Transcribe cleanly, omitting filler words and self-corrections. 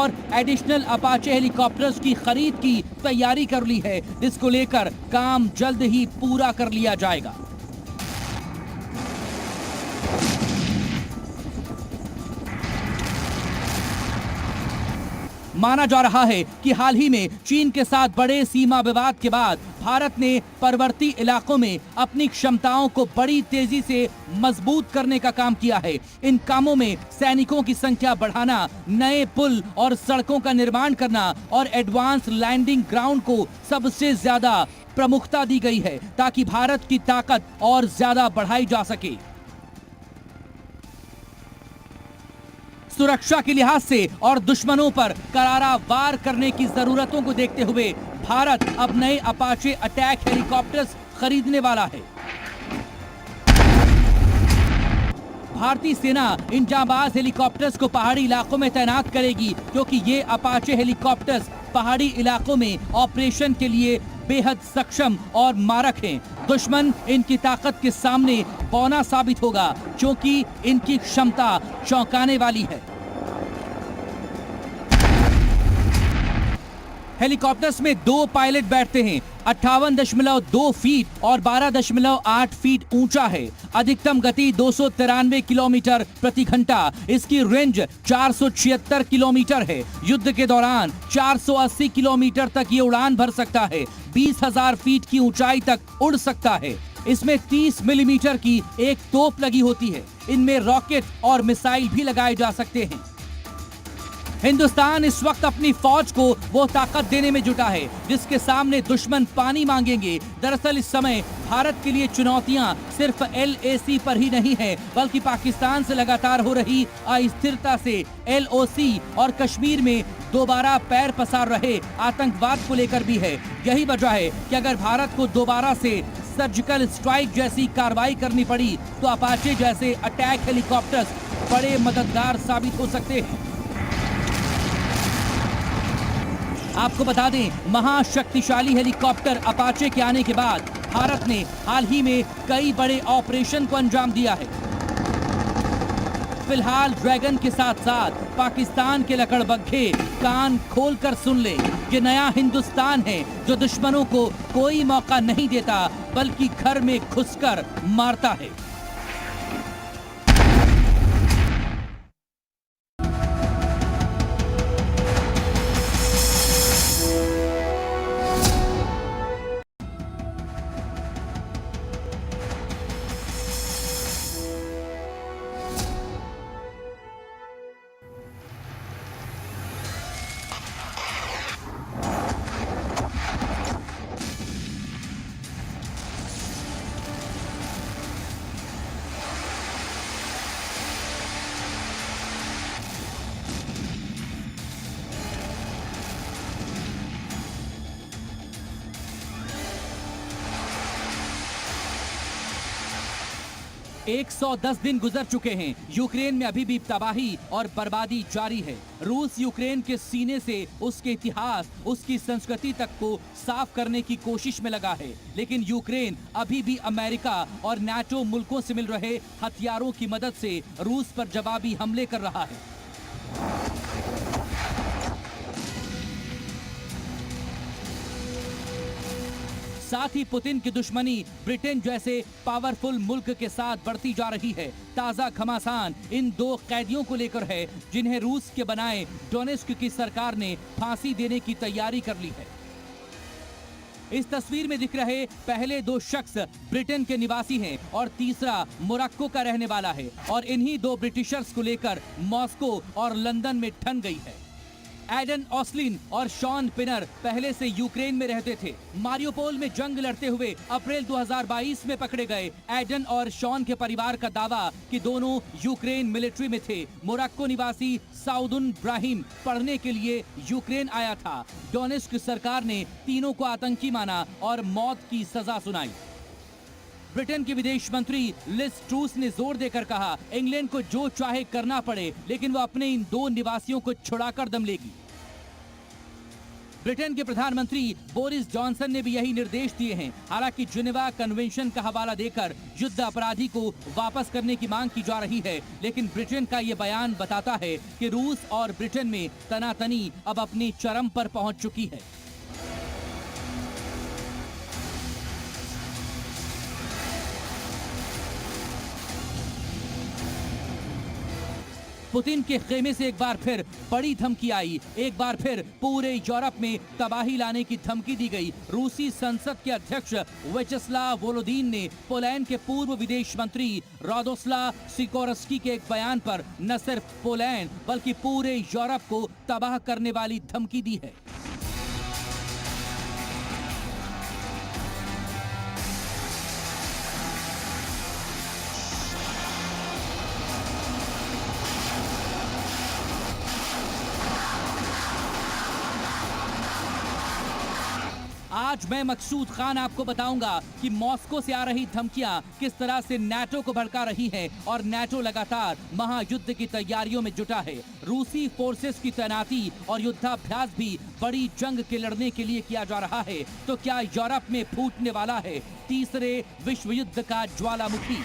और additional Apache helicopters की खरीद की तैयारी कर ली है, जिसको लेकर काम जल्द ही पूरा कर लिया जाएगा। माना जा रहा है कि हाल ही में चीन के साथ बड़े सीमा विवाद के बाद भारत ने पर्वतीय इलाकों में अपनी क्षमताओं को बड़ी तेजी से मजबूत करने का काम किया है। इन कामों में सैनिकों की संख्या बढ़ाना, नए पुल और सड़कों का निर्माण करना और एडवांस लैंडिंग ग्राउंड को सबसे ज्यादा प्रमुखता दी गई है, ताकि भारत की ताकत और ज्यादा बढ़ाई जा सके। सुरक्षा के लिहाज से और दुश्मनों पर करारा वार करने की जरूरतों को देखते हुए भारत अब नए अपाचे अटैक हेलीकॉप्टर्स खरीदने वाला है। भारतीय सेना इन जांबाज हेलीकॉप्टर्स को पहाड़ी इलाकों में तैनात करेगी, क्योंकि ये अपाचे हेलीकॉप्टर्स पहाड़ी इलाकों में ऑपरेशन के लिए बेहद सक्षम और मारक हैं। दुश्मन इनकी ताकत के सामने बौना साबित होगा, क्योंकि इनकी क्षमता चौंकाने वाली है। हेलीकॉप्टर्स में 2 पायलट बैठते हैं। 58.2 फीट और 12.8 फीट ऊंचा है। अधिकतम गति 293 किलोमीटर प्रति घंटा। इसकी रेंज 476 किलोमीटर है। युद्ध के दौरान 480 किलोमीटर तक ये उड़ान भर सकता है। 20,000 फीट की ऊंचाई तक उड़ सकता है। इसमें 30 मिलीमीटर की एक तोप लगी होती है। इनमें रॉकेट और मिसाइल भी लगाए जा सकते हैं। हिंदुस्तान इस वक्त अपनी फौज को वो ताकत देने में जुटा है जिसके सामने दुश्मन पानी मांगेंगे। दरअसल इस समय भारत के लिए चुनौतियां सिर्फ LAC पर ही नहीं है, बल्कि पाकिस्तान से लगातार हो रही अस्थिरता से LOC और कश्मीर में दोबारा पैर पसार रहे आतंकवाद को लेकर भी है। यही वजह है कि अगर भारत को दोबारा से सर्जिकल स्ट्राइक जैसी कार्रवाई करनी पड़ी तो अपाचे जैसे अटैक हेलीकॉप्टर्स बड़े मददगार साबित हो सकते हैं। आपको बता दें, महाशक्तिशाली हेलीकॉप्टर अपाचे के आने के बाद भारत ने हाल ही में कई बड़े ऑपरेशन को अंजाम दिया है। फिलहाल ड्रैगन के साथ साथ पाकिस्तान के लकड़बग्घे कान खोलकर सुन ले। ये नया हिंदुस्तान है जो दुश्मनों को कोई मौका नहीं देता, बल्कि घर में घुसकर मारता है। एक 110 दिन गुजर चुके हैं। यूक्रेन में अभी भी तबाही और बर्बादी जारी है। रूस यूक्रेन के सीने से उसके इतिहास, उसकी संस्कृति तक को साफ करने की कोशिश में लगा है, लेकिन यूक्रेन अभी भी अमेरिका और नाटो मुल्कों से मिल रहे हथियारों की मदद से रूस पर जवाबी हमले कर रहा है। साथ ही पुतिन की दुश्मनी ब्रिटेन जैसे पावरफुल मुल्क के साथ बढ़ती जा रही है। ताजा घमासान इन 2 कैदियों को लेकर है जिन्हें रूस के बनाए डोनेस्क की सरकार ने फांसी देने की तैयारी कर ली है। इस तस्वीर में दिख रहे पहले 2 शख्स ब्रिटेन के निवासी हैं और तीसरा मोरक्को का रहने वाला है, और इन्हीं 2 ब्रिटिशर्स को लेकर मॉस्को और लंदन में ठन गई है। एडन ऑस्लिन और शॉन पिनर पहले से यूक्रेन में रहते थे। मारियोपोल में जंग लड़ते हुए अप्रैल 2022 में पकड़े गए एडन और शॉन के परिवार का दावा कि दोनों यूक्रेन मिलिट्री में थे। मोरक्को निवासी साउदुन ब्राहिम पढ़ने के लिए यूक्रेन आया था। डोनेस्क सरकार ने तीनों को आतंकी माना और मौत की सजा सुनाई। ब्रिटेन की विदेश मंत्री लिज ट्रूस ने जोर देकर कहा, इंग्लैंड को जो चाहे करना पड़े, लेकिन वो अपने इन 2 निवासियों को छुड़ाकर दम लेगी। ब्रिटेन के प्रधानमंत्री बोरिस जॉनसन ने भी यही निर्देश दिए हैं। हालांकि जिनेवा कन्वेंशन का हवाला देकर युद्ध अपराधी को वापस करने की मांग की जा रही है, लेकिन ब्रिटेन का ये बयान बताता है कि रूस और ब्रिटेन में तनातनी अब अपनी चरम पर पहुंच चुकी है। पुतिन के खेमे से एक बार फिर बड़ी धमकी आई। एक बार फिर पूरे यूरोप में तबाही लाने की धमकी दी गई। रूसी संसद के अध्यक्ष व्याचेस्लाव वोलोदिन ने पोलैंड के पूर्व विदेश मंत्री रादोस्लाव सिकोर्स्की के एक बयान पर न सिर्फ पोलैंड बल्कि पूरे यूरोप को तबाह करने वाली धमकी दी है। आज मैं मकसूद खान आपको बताऊंगा कि मॉस्को से आ रही धमकियां किस तरह से नाटो को भड़का रही हैं और नाटो लगातार महायुद्ध की तैयारियों में जुटा है। रूसी फोर्सेस की तैनाती और युद्धाभ्यास भी बड़ी जंग के लड़ने के लिए किया जा रहा है। तो क्या यूरोप में फूटने वाला है तीसरे विश्व युद्ध का ज्वालामुखी?